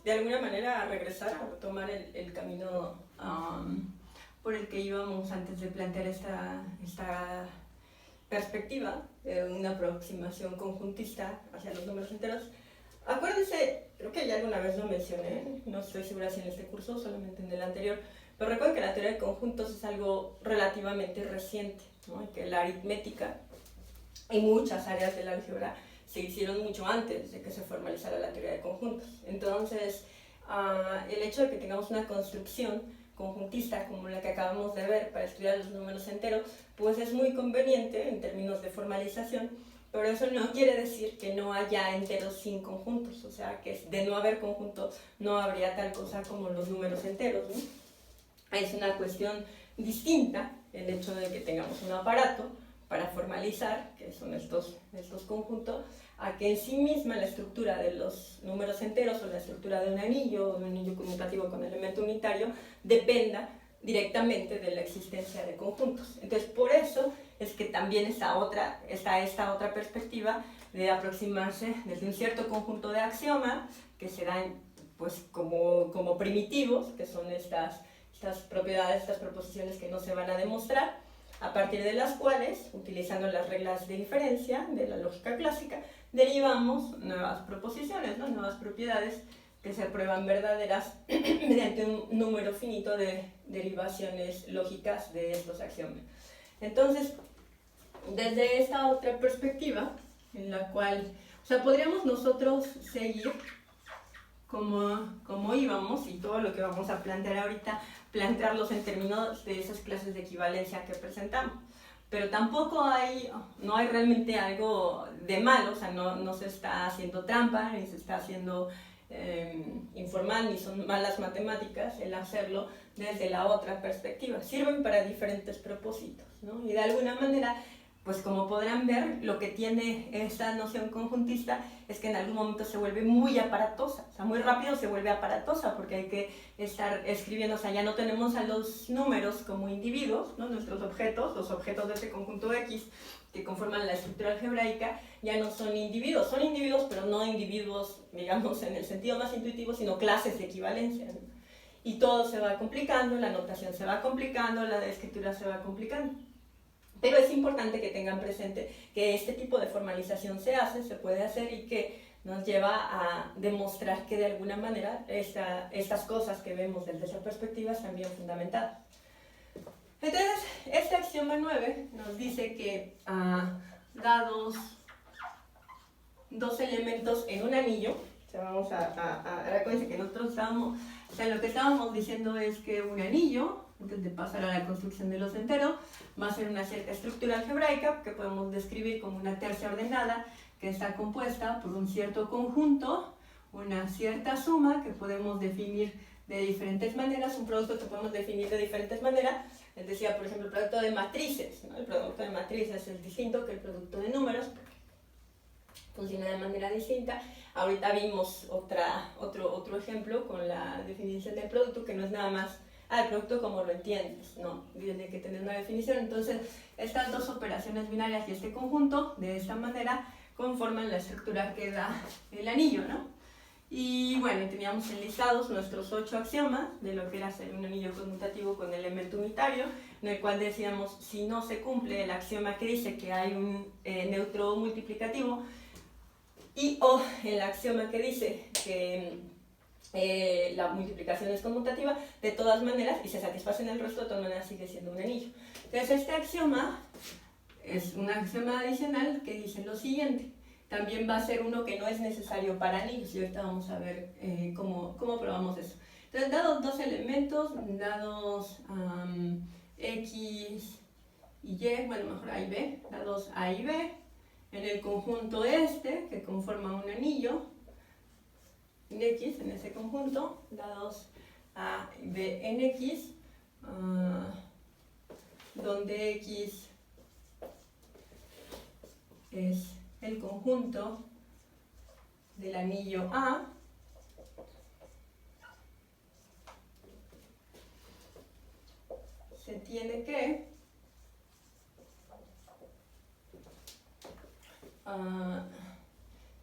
de alguna manera regresar a retomar el camino por el que íbamos antes de plantear esta perspectiva de una aproximación conjuntista hacia los números enteros. Acuérdense, creo que ya alguna vez lo mencioné, no estoy segura si en este curso o solamente en el anterior, pero recuerden que la teoría de conjuntos es algo relativamente reciente, ¿no? Y que la aritmética y muchas áreas del álgebra se hicieron mucho antes de que se formalizara la teoría de conjuntos. Entonces, el hecho de que tengamos una construcción conjuntista como la que acabamos de ver para estudiar los números enteros, pues es muy conveniente en términos de formalización, pero eso no quiere decir que no haya enteros sin conjuntos, o sea, que de no haber conjunto no habría tal cosa como los números enteros, ¿no? Es una cuestión distinta el hecho de que tengamos un aparato para formalizar, que son estos conjuntos, a que en sí misma la estructura de los números enteros o la estructura de un anillo conmutativo con elemento unitario dependa directamente de la existencia de conjuntos. Entonces, por eso es que también está esta otra perspectiva de aproximarse desde un cierto conjunto de axiomas que se dan pues, como primitivos, que son estas propiedades, estas proposiciones que no se van a demostrar, a partir de las cuales, utilizando las reglas de inferencia de la lógica clásica, derivamos nuevas proposiciones, ¿no? Nuevas propiedades que se prueban verdaderas mediante un número finito de derivaciones lógicas de estos axiomas. Entonces, desde esta otra perspectiva, en la cual, o sea, podríamos nosotros seguir como íbamos, y todo lo que vamos a plantear ahorita, plantearlos en términos de esas clases de equivalencia que presentamos. Pero tampoco no hay realmente algo de malo, o sea, no se está haciendo trampa, ni se está haciendo informal, ni son malas matemáticas el hacerlo desde la otra perspectiva. Sirven para diferentes propósitos, ¿no? Y de alguna manera, pues como podrán ver, lo que tiene esta noción conjuntista es que en algún momento se vuelve muy aparatosa, o sea, muy rápido se vuelve aparatosa porque hay que estar escribiendo, o sea, ya no tenemos a los números como individuos, ¿no? Nuestros objetos, los objetos de este conjunto X que conforman la estructura algebraica, ya no son individuos pero no individuos, digamos, en el sentido más intuitivo, sino clases de equivalencia, ¿no? Y todo se va complicando, la notación se va complicando, la escritura se va complicando. Pero es importante que tengan presente que este tipo de formalización se puede hacer y que nos lleva a demostrar que de alguna manera estas cosas que vemos desde esa perspectiva están bien fundamentadas. Entonces, este axioma 9 nos dice que dados dos elementos en un anillo, o sea, vamos a recuerden que nosotros lo que estábamos diciendo es que un anillo, antes de pasar a la construcción de los enteros, va a ser una cierta estructura algebraica que podemos describir como una tercia ordenada que está compuesta por un cierto conjunto, una cierta suma que podemos definir de diferentes maneras, un producto que podemos definir de diferentes maneras. Les decía, por ejemplo, el producto de matrices, ¿no? El producto de matrices es distinto que el producto de números, funciona de manera distinta. Ahorita vimos otro ejemplo con la definición del producto, que no es nada más el producto como lo entiendes, no, tiene que tener una definición. Entonces, estas dos operaciones binarias y este conjunto, de esta manera, conforman la estructura que da el anillo, ¿no? Y bueno, teníamos enlistados nuestros 8 axiomas de lo que era ser un anillo conmutativo con elemento unitario, en el cual decíamos, si no se cumple el axioma que dice que hay un neutro multiplicativo, o el axioma que dice que la multiplicación es conmutativa, de todas maneras, y se satisfacen el resto, de todas maneras sigue siendo un anillo. Entonces este axioma es un axioma adicional que dice lo siguiente. También va a ser uno que no es necesario para anillos, y ahorita vamos a ver cómo probamos eso. Entonces, dados dos elementos, dados X y Y, bueno, mejor A y B, dados A y B, en el conjunto este, que conforma un anillo, en X, en ese conjunto, dados A y B en X, donde X es el conjunto del anillo A, se tiene que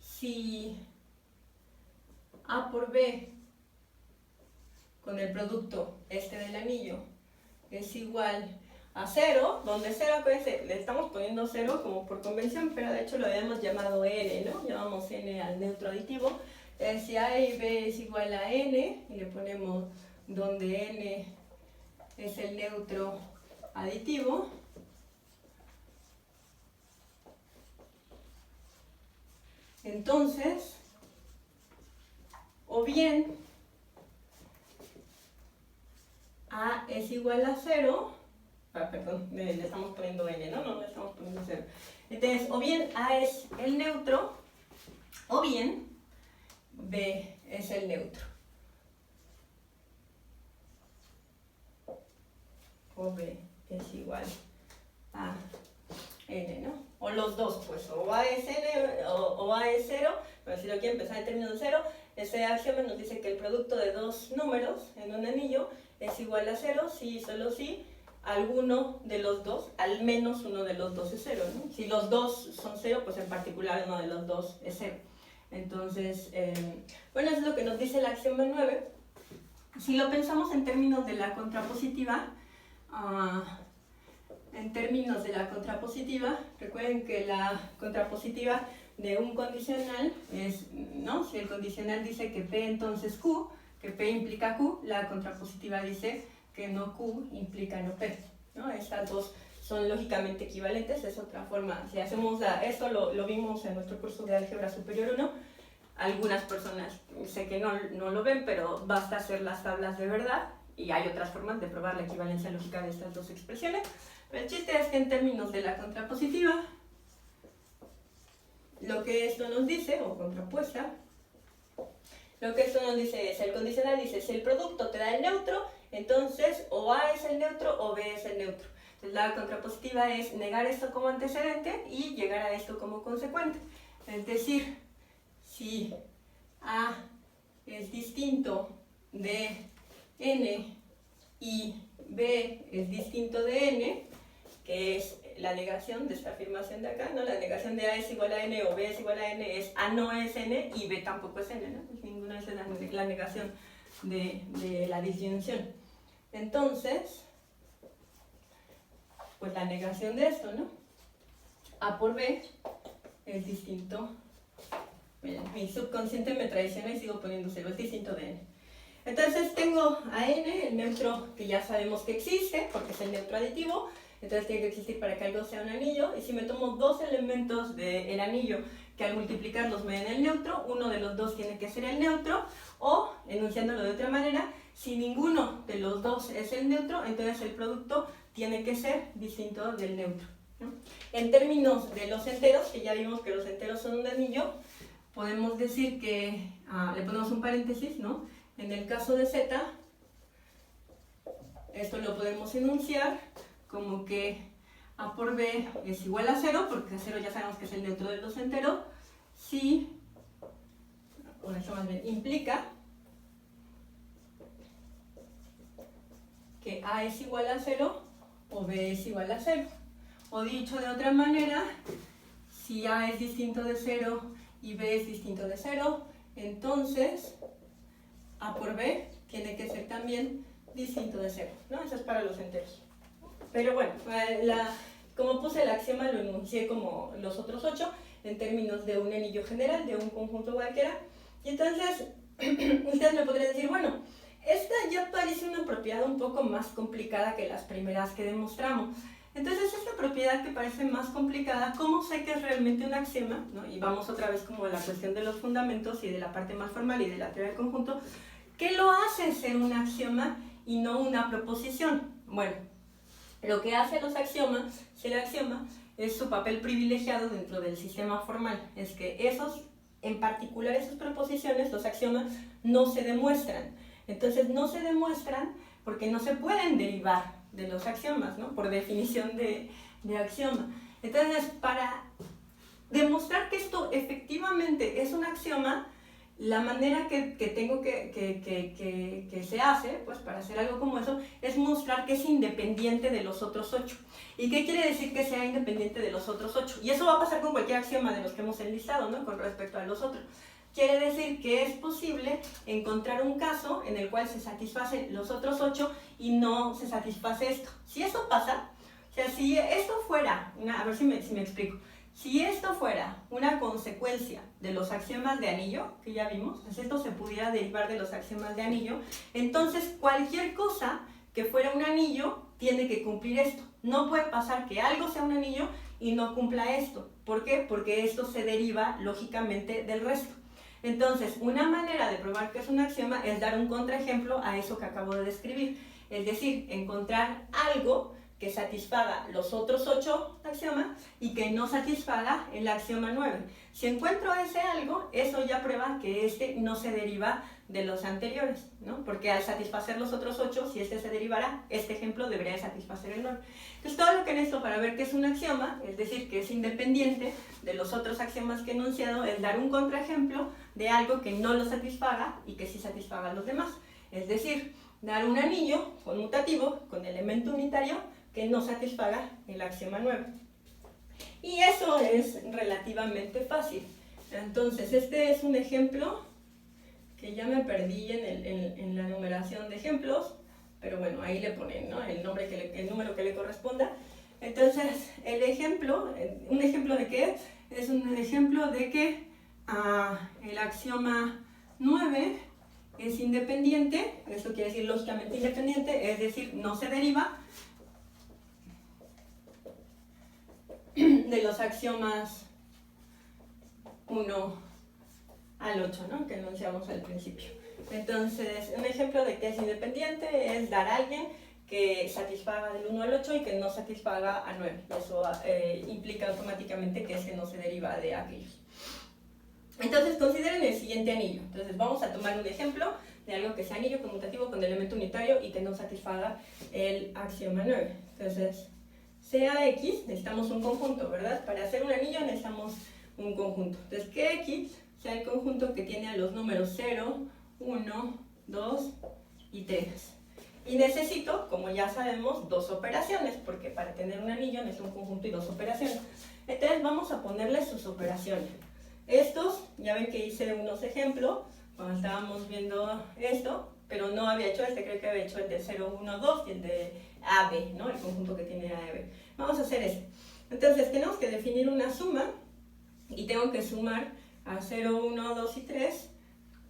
si A por B con el producto este del anillo es igual a 0, donde 0, acuérdense, le estamos poniendo 0 como por convención, pero de hecho lo habíamos llamado n, ¿no? Llamamos n al neutro aditivo. Si a y b es igual a n, y le ponemos donde n es el neutro aditivo, entonces, o bien a es igual a 0, perdón, le estamos poniendo n, ¿no? No le estamos poniendo 0. Entonces, o bien a es el neutro, o bien b es el neutro. O b es igual a n, ¿no? O los dos, pues, o a es n o a es 0, pero si lo quieren empezar en términos de 0, ese axioma nos dice que el producto de dos números en un anillo es igual a 0 si y solo si alguno de los dos, al menos uno de los dos es 0, ¿no? Si los dos son 0, pues en particular uno de los dos es 0. Entonces, bueno, eso es lo que nos dice el axioma 9. Si lo pensamos en términos de la contrapositiva, recuerden que la contrapositiva de un condicional es, ¿no? Si el condicional dice que P entonces Q, que P implica Q, la contrapositiva dice que no Q implica no P, ¿no? Estas dos son lógicamente equivalentes, es otra forma. Si hacemos esto lo vimos en nuestro curso de Álgebra Superior 1, algunas personas sé que no lo ven, pero basta hacer las tablas de verdad y hay otras formas de probar la equivalencia lógica de estas dos expresiones. Pero el chiste es que en términos de la contrapositiva, lo que esto nos dice, o contrapuesta, lo que esto nos dice es, el condicional dice, si el producto te da el neutro, entonces o A es el neutro o B es el neutro. Entonces la contrapositiva es negar esto como antecedente y llegar a esto como consecuente. Es decir, si A es distinto de n y B es distinto de n, que es la negación de esta afirmación de acá, ¿no? La negación de A es igual a n o B es igual a n es A no es n y B tampoco es n, ¿no? Pues ninguna es la negación de la disyunción. Entonces, pues la negación de esto, ¿no? A por B es distinto. Miren, mi subconsciente me traiciona y sigo poniendo 0, es distinto de n. Entonces tengo a n, el neutro que ya sabemos que existe, porque es el neutro aditivo, entonces tiene que existir para que algo sea un anillo, y si me tomo dos elementos del anillo que al multiplicarlos me den el neutro, uno de los dos tiene que ser el neutro, o, enunciándolo de otra manera, si ninguno de los dos es el neutro, entonces el producto tiene que ser distinto del neutro, ¿no? En términos de los enteros, que ya vimos que los enteros son un anillo, podemos decir que, le ponemos un paréntesis, ¿no? En el caso de z, esto lo podemos enunciar como que A por B es igual a 0, porque 0 ya sabemos que es el neutro de los enteros, si, o esto más bien implica que A es igual a 0 o B es igual a 0. O dicho de otra manera, si A es distinto de 0 y B es distinto de 0, entonces A por B tiene que ser también distinto de 0, ¿no? Eso es para los enteros. Pero bueno, como puse el axioma, lo enuncié como los otros 8, en términos de un anillo general, de un conjunto cualquiera. Y entonces, ustedes me podrían decir, bueno, esta ya parece una propiedad un poco más complicada que las primeras que demostramos. Entonces, esta propiedad que parece más complicada, ¿cómo sé que es realmente un axioma? ¿No? Y vamos otra vez como a la cuestión de los fundamentos y de la parte más formal y de la teoría del conjunto. ¿Qué lo hace ser un axioma y no una proposición? Bueno, lo que hace los axiomas, el axioma, es su papel privilegiado dentro del sistema formal. Es que esos, en particular esas proposiciones, los axiomas, no se demuestran. Entonces no se demuestran porque no se pueden derivar de los axiomas, ¿no? Por definición de axioma. Entonces, para demostrar que esto efectivamente es un axioma, la manera que tengo que se hace, pues para hacer algo como eso, es mostrar que es independiente de los otros 8. ¿Y qué quiere decir que sea independiente de los otros 8? Y eso va a pasar con cualquier axioma de los que hemos enlistado, ¿no? Con respecto a los otros. quiere decir que es posible encontrar un caso en el cual se satisfacen los otros 8 y no se satisface esto. Si eso pasa, o sea, si esto fuera, a ver si me explico, si esto fuera una consecuencia de los axiomas de anillo, que ya vimos, pues esto se pudiera derivar de los axiomas de anillo, entonces cualquier cosa que fuera un anillo tiene que cumplir esto. No puede pasar que algo sea un anillo y no cumpla esto. ¿Por qué? Porque esto se deriva lógicamente del resto. Entonces, una manera de probar que es un axioma es dar un contraejemplo a eso que acabo de describir. Es decir, encontrar algo que satisfaga los otros 8 axiomas y que no satisfaga el axioma 9. Si encuentro ese algo, eso ya prueba que este no se deriva de los anteriores, ¿no? Porque al satisfacer los otros 8, si este se derivara, este ejemplo debería satisfacer el 9. Entonces, todo lo que necesito para ver que es un axioma, es decir, que es independiente de los otros axiomas que he enunciado, es dar un contraejemplo de algo que no lo satisfaga y que sí satisfaga a los demás. Es decir, dar un anillo conmutativo con elemento unitario que no satisfaga el axioma 9. Y eso es relativamente fácil. Entonces, este es un ejemplo que ya me perdí en la numeración de ejemplos, pero bueno, ahí le ponen, ¿no?, el número que le corresponda. Entonces, el ejemplo, ¿un ejemplo de qué? Es un ejemplo de que el axioma 9 es independiente, esto quiere decir lógicamente independiente, es decir, no se deriva de los axiomas 1 al 8, ¿no?, que enunciamos al principio. Entonces, un ejemplo de que es independiente es dar a alguien que satisfaga del 1 al 8 y que no satisfaga a 9. Eso implica automáticamente que ese no se deriva de aquellos. Entonces, consideren el siguiente anillo. Entonces, vamos a tomar un ejemplo de algo que sea anillo conmutativo con elemento unitario y que no satisfaga el axioma 9. Entonces, sea X, necesitamos un conjunto, ¿verdad? Para hacer un anillo necesitamos un conjunto. Entonces, que X sea el conjunto que tiene a los números 0, 1, 2 y 3. Y necesito, como ya sabemos, dos operaciones, porque para tener un anillo necesito un conjunto y dos operaciones. Entonces, vamos a ponerle sus operaciones. Estos, ya ven que hice unos ejemplos cuando estábamos viendo esto, pero no había hecho este, creo que había hecho el de 0, 1, 2 y el de AB, ¿no?, el conjunto que tiene AB. Vamos a hacer este. Entonces, tenemos que definir una suma y tengo que sumar a 0, 1, 2 y 3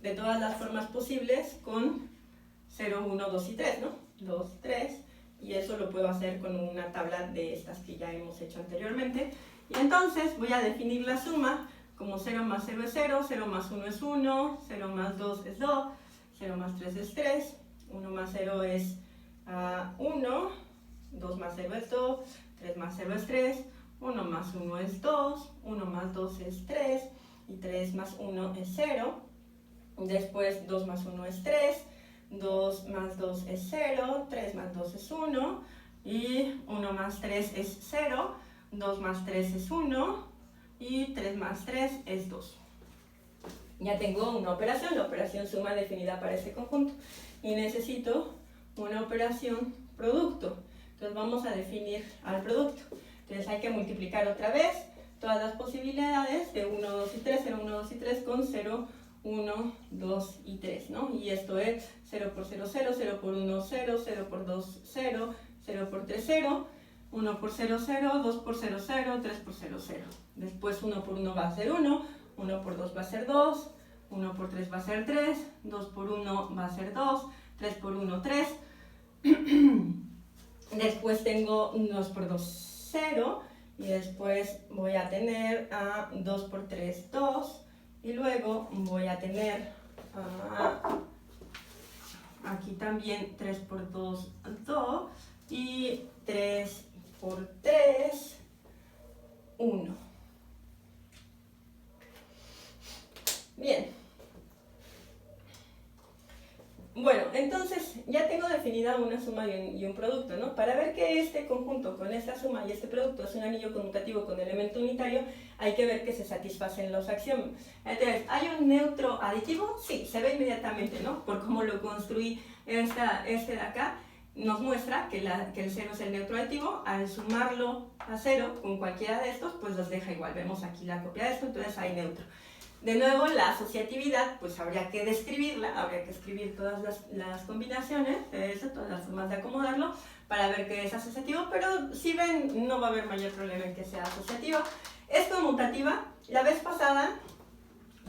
de todas las formas posibles con 0, 1, 2 y 3, ¿no? 2, 3, y eso lo puedo hacer con una tabla de estas que ya hemos hecho anteriormente. Y entonces voy a definir la suma como 0 más 0 es 0, 0 más 1 es 1, 0 más 2 es 2, 0 más 3 es 3, 1 más 0 es 1, 2 más 0 es 2, 3 más 0 es 3, 1 más 1 es 2, 1 más 2 es 3, y 3 más 1 es 0. Después 2 más 1 es 3, 2 más 2 es 0, 3 más 2 es 1, y 1 más 3 es 0, 2 más 3 es 1, y 3 más 3 es 2. Ya tengo una operación, la operación suma definida para este conjunto, y necesito una operación producto. Entonces vamos a definir al producto. Entonces hay que multiplicar otra vez todas las posibilidades de 1, 2 y 3, 0, 1, 2 y 3 con 0, 1, 2 y 3, ¿no? Y esto es 0 por 0, 0, 0 por 1, 0, 0 por 2, 0, 0 por 3, 0, 1 por 0, 0, 2 por 0, 0, 3 por 0, 0. Después 1 por 1 va a ser 1, 1 por 2 va a ser 2, 1 por 3 va a ser 3, 2 por 1 va a ser 2, 3 por 1, 3. Después tengo 2 por 2, 0. Y después voy a tener 2 por 3, 2. Y luego voy a tener aquí también 3 por 2, 2. Y 3 por 3, 1. Bien. Bueno, entonces ya tengo definida una suma y un producto, ¿no? Para ver que este conjunto con esta suma y este producto es un anillo conmutativo con elemento unitario, hay que ver que se satisfacen los axiomas. Entonces, ¿hay un neutro aditivo? Sí, se ve inmediatamente, ¿no? Por cómo lo construí este de acá, nos muestra que el 0 es el neutro aditivo. Al sumarlo a 0 con cualquiera de estos, pues los deja igual. Vemos aquí la copia de esto, entonces hay neutro. De nuevo, la asociatividad, pues habría que describirla, habría que escribir todas las combinaciones de eso, todas las formas de acomodarlo, para ver que es asociativo, pero si ven, no va a haber mayor problema en que sea asociativa. Es conmutativa. La vez pasada,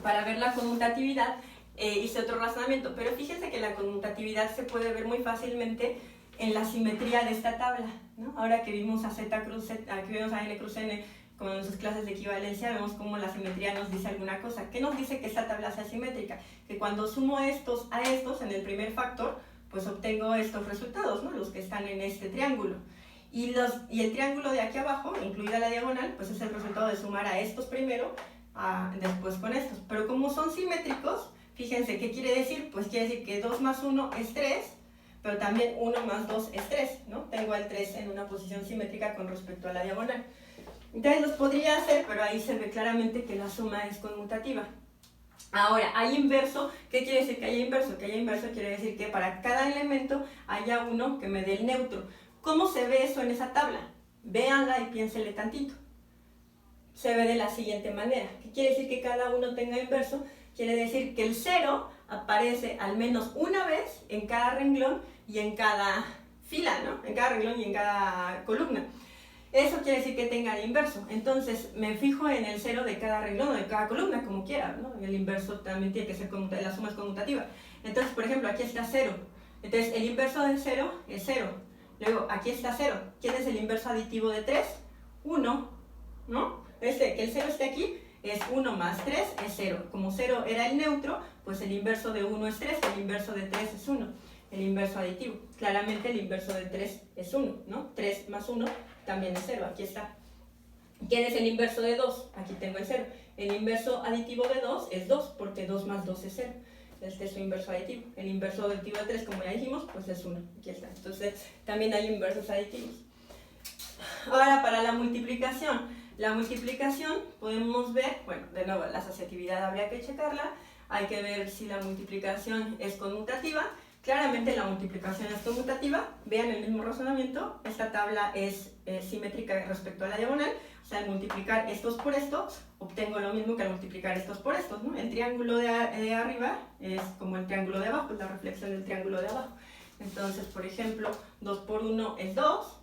para ver la conmutatividad, hice otro razonamiento, pero fíjense que la conmutatividad se puede ver muy fácilmente en la simetría de esta tabla, ¿no? Ahora que vimos a Z cruz Z, que vimos a N cruz N con sus clases de equivalencia, vemos cómo la simetría nos dice alguna cosa. ¿Qué nos dice que esta tabla sea simétrica? Que cuando sumo estos a estos en el primer factor, pues obtengo estos resultados, ¿no? Los que están en este triángulo. Y el triángulo de aquí abajo, incluida la diagonal, pues es el resultado de sumar a estos primero, después con estos. Pero como son simétricos, fíjense, ¿qué quiere decir? Pues quiere decir que 2 más 1 es 3, pero también 1 más 2 es 3, ¿no? Tengo el 3 en una posición simétrica con respecto a la diagonal. Entonces los podría hacer, pero ahí se ve claramente que la suma es conmutativa. Ahora, hay inverso. ¿Qué quiere decir que haya inverso? Que haya inverso quiere decir que para cada elemento haya uno que me dé el neutro. ¿Cómo se ve eso en esa tabla? Véanla y piénsenle tantito. Se ve de la siguiente manera. ¿Qué quiere decir que cada uno tenga inverso? Quiere decir que el 0 aparece al menos una vez en cada renglón y en cada fila, ¿no? En cada renglón y en cada columna. Eso quiere decir que tenga el inverso. Entonces me fijo en el 0 de cada renglón o de cada columna, como quiera, ¿no? El inverso también tiene que ser conmutativa, la suma es conmutativa. Entonces, por ejemplo, aquí está 0. Entonces, el inverso de 0 es 0. Luego, aquí está 0. ¿Quién es el inverso aditivo de 3? 1, ¿no? Que el 0 esté aquí es 1 más 3 es 0. Como 0 era el neutro, pues el inverso de 1 es 3, el inverso de 3 es 1. El inverso aditivo. Claramente el inverso de 3 es 1, ¿no? 3 más 1 también es 0, aquí está. ¿Quién es el inverso de 2? Aquí tengo el 0. El inverso aditivo de 2 es 2, porque 2 más 2 es 0. Este es su inverso aditivo. El inverso aditivo de 3, como ya dijimos, pues es 1. Aquí está. Entonces, también hay inversos aditivos. Ahora, para la multiplicación. La multiplicación podemos ver, bueno, de nuevo, la asociatividad habría que checarla. Hay que ver si la multiplicación es conmutativa. Claramente la multiplicación es conmutativa. Vean el mismo razonamiento. Esta tabla es simétrica respecto a la diagonal. O sea, al multiplicar estos por estos, obtengo lo mismo que al multiplicar estos por estos, ¿no? El triángulo de arriba es como el triángulo de abajo, es la reflexión del triángulo de abajo. Entonces, por ejemplo, 2 por 1 es 2,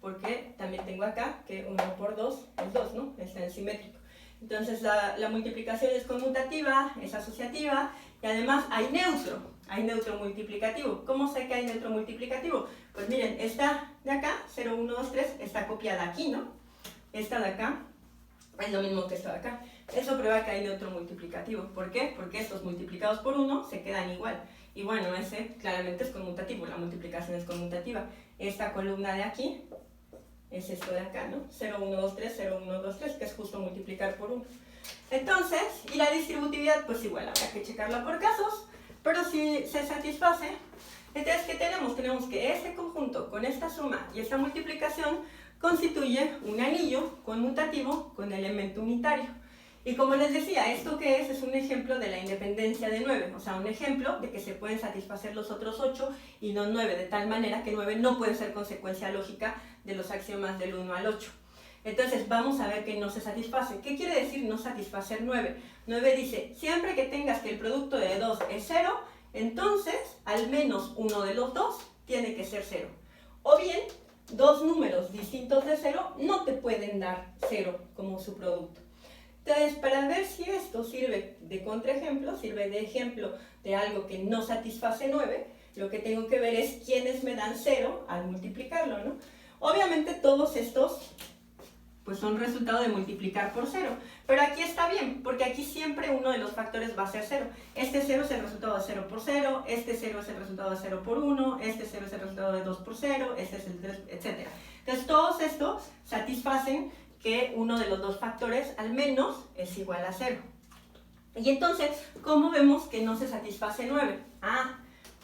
porque también tengo acá que 1 por 2 es 2, ¿no? Está en simétrico. Entonces, la multiplicación es conmutativa, es asociativa, y además hay neutro. Hay neutro multiplicativo. ¿Cómo sé que hay neutro multiplicativo? Pues miren, esta de acá, 0, 1, 2, 3, está copiada aquí, ¿no? Esta de acá es lo mismo que esta de acá. Eso prueba que hay neutro multiplicativo. ¿Por qué? Porque estos multiplicados por 1 se quedan igual. Y bueno, ese claramente es conmutativo, la multiplicación es conmutativa. Esta columna de aquí es esto de acá, ¿no? 0, 1, 2, 3, 0, 1, 2, 3, que es justo multiplicar por 1. Entonces, y la distributividad, pues igual, habrá que checarla por casos. Pero si se satisface, entonces, ¿qué tenemos? Tenemos que este conjunto con esta suma y esta multiplicación constituye un anillo conmutativo con elemento unitario. Y como les decía, ¿esto qué es? Es un ejemplo de la independencia de 9, o sea, un ejemplo de que se pueden satisfacer los otros 8 y no 9, de tal manera que 9 no puede ser consecuencia lógica de los axiomas del 1 al 8. Entonces vamos a ver que no se satisface. ¿Qué quiere decir no satisfacer 9? 9 dice, siempre que tengas que el producto de 2 es 0, entonces al menos uno de los dos tiene que ser 0. O bien, dos números distintos de 0 no te pueden dar 0 como su producto. Entonces, para ver si esto sirve de contraejemplo, sirve de ejemplo de algo que no satisface 9, lo que tengo que ver es quiénes me dan 0 al multiplicarlo, ¿no? Obviamente todos estos pues son resultado de multiplicar por 0. Pero aquí está bien, porque aquí siempre uno de los factores va a ser 0. Este 0 es el resultado de 0 por 0, este 0 es el resultado de 0 por 1, este 0 es el resultado de 2 por 0, este es el 3, etc. Entonces todos estos satisfacen que uno de los dos factores al menos es igual a 0. Y entonces, ¿cómo vemos que no se satisface 9?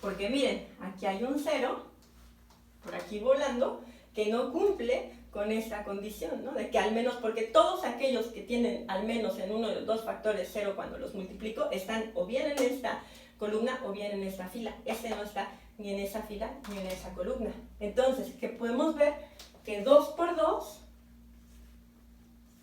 Porque miren, aquí hay un 0, por aquí volando, que no cumple con esta condición, ¿no? De que al menos, porque todos aquellos que tienen al menos en uno de los dos factores 0 cuando los multiplico, están o bien en esta columna o bien en esta fila. Este no está ni en esa fila ni en esa columna. Entonces, ¿qué podemos ver? Que 2 por 2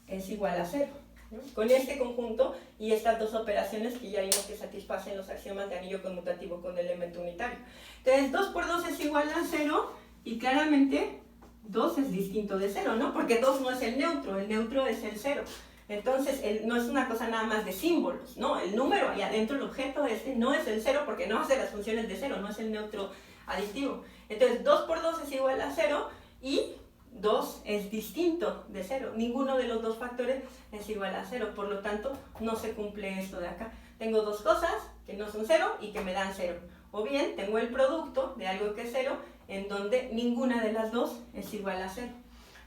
es igual a 0. ¿no? Con este conjunto y estas dos operaciones que ya vimos que satisfacen los axiomas de anillo conmutativo con elemento unitario. Entonces 2 por 2 es igual a 0 y claramente 2 es distinto de 0, ¿no? Porque 2 no es el neutro es el 0. Entonces no es una cosa nada más de símbolos, ¿no? El número ahí adentro, el objeto este, no es el 0 porque no hace las funciones de 0, no es el neutro aditivo. Entonces 2 por 2 es igual a 0 y 2 es distinto de 0. Ninguno de los dos factores es igual a 0, por lo tanto no se cumple esto de acá. Tengo dos cosas que no son 0 y que me dan 0. O bien tengo el producto de algo que es 0 en donde ninguna de las dos es igual a 0.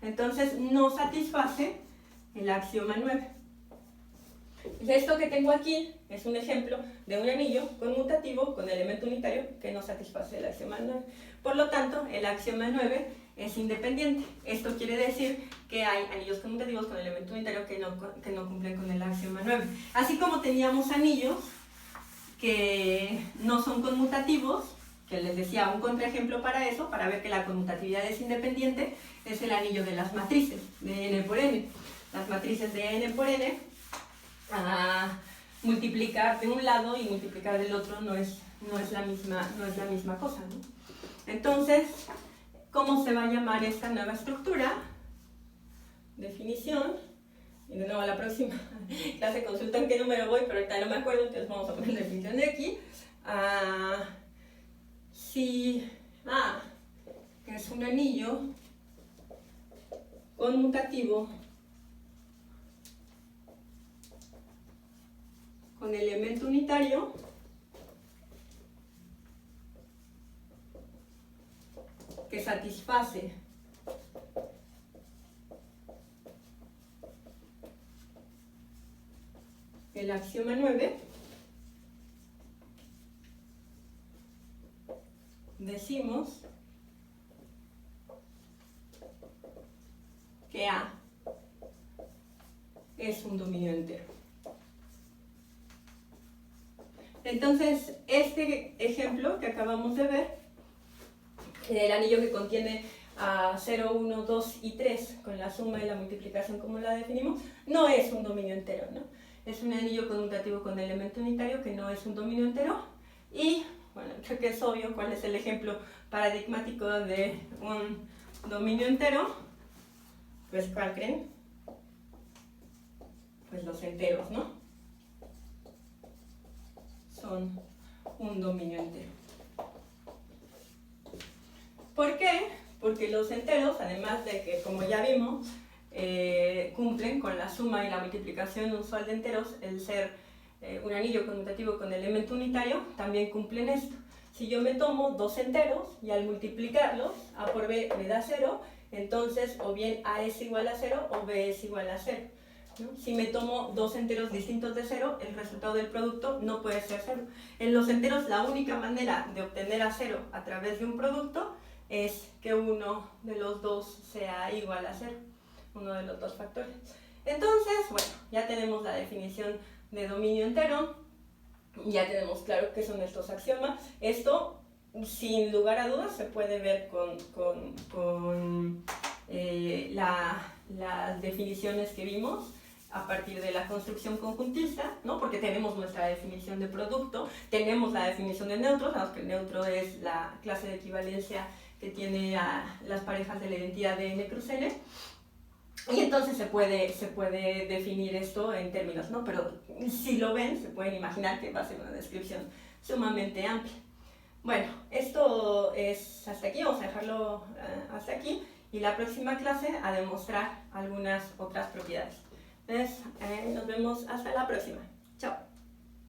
Entonces no satisface el axioma 9. Esto que tengo aquí es un ejemplo de un anillo conmutativo con elemento unitario que no satisface el axioma 9. Por lo tanto, el axioma 9 es independiente. Esto quiere decir que hay anillos conmutativos con elemento unitario que no cumplen con el axioma 9. Así como teníamos anillos que no son conmutativos, que les decía un contraejemplo para eso, para ver que la conmutatividad es independiente, es el anillo de las matrices de n por n. Las matrices de n por n, multiplicar de un lado y multiplicar del otro no es la misma cosa, ¿no? Entonces, ¿cómo se va a llamar esta nueva estructura? Definición. Y de nuevo a la próxima clase consultan qué número voy, pero ahorita no me acuerdo, entonces vamos a poner la definición de aquí. Si es un anillo conmutativo con elemento unitario, que satisface el axioma 9, decimos que A es un dominio entero. Entonces, este ejemplo que acabamos de ver, el anillo que contiene a 0, 1, 2 y 3 con la suma y la multiplicación como la definimos, no es un dominio entero, ¿no? Es un anillo conmutativo con elemento unitario que no es un dominio entero. Y, bueno, creo que es obvio cuál es el ejemplo paradigmático de un dominio entero. Pues, ¿cuál creen? Pues los enteros, ¿no? Son un dominio entero. ¿Por qué? Porque los enteros, además de que, como ya vimos, cumplen con la suma y la multiplicación usual de enteros, el ser un anillo conmutativo con elemento unitario, también cumplen esto. Si yo me tomo dos enteros y al multiplicarlos, A por B me da 0, entonces o bien A es igual a 0 o B es igual a 0. ¿No? Si me tomo dos enteros distintos de 0, el resultado del producto no puede ser 0. En los enteros, la única manera de obtener a 0 a través de un producto es que uno de los dos sea igual a 0, uno de los dos factores. Entonces, bueno, ya tenemos la definición de dominio entero, ya tenemos claro qué son estos axiomas. Esto, sin lugar a dudas, se puede ver con las definiciones que vimos a partir de la construcción conjuntista, ¿no? Porque tenemos nuestra definición de producto, tenemos la definición de neutro, sabemos que el neutro es la clase de equivalencia que tiene a las parejas de la identidad de n cruz n, y entonces se puede definir esto en términos, ¿no? Pero si lo ven, se pueden imaginar que va a ser una descripción sumamente amplia. Bueno, esto es hasta aquí, vamos a dejarlo hasta aquí, y la próxima clase a demostrar algunas otras propiedades. Entonces, nos vemos hasta la próxima.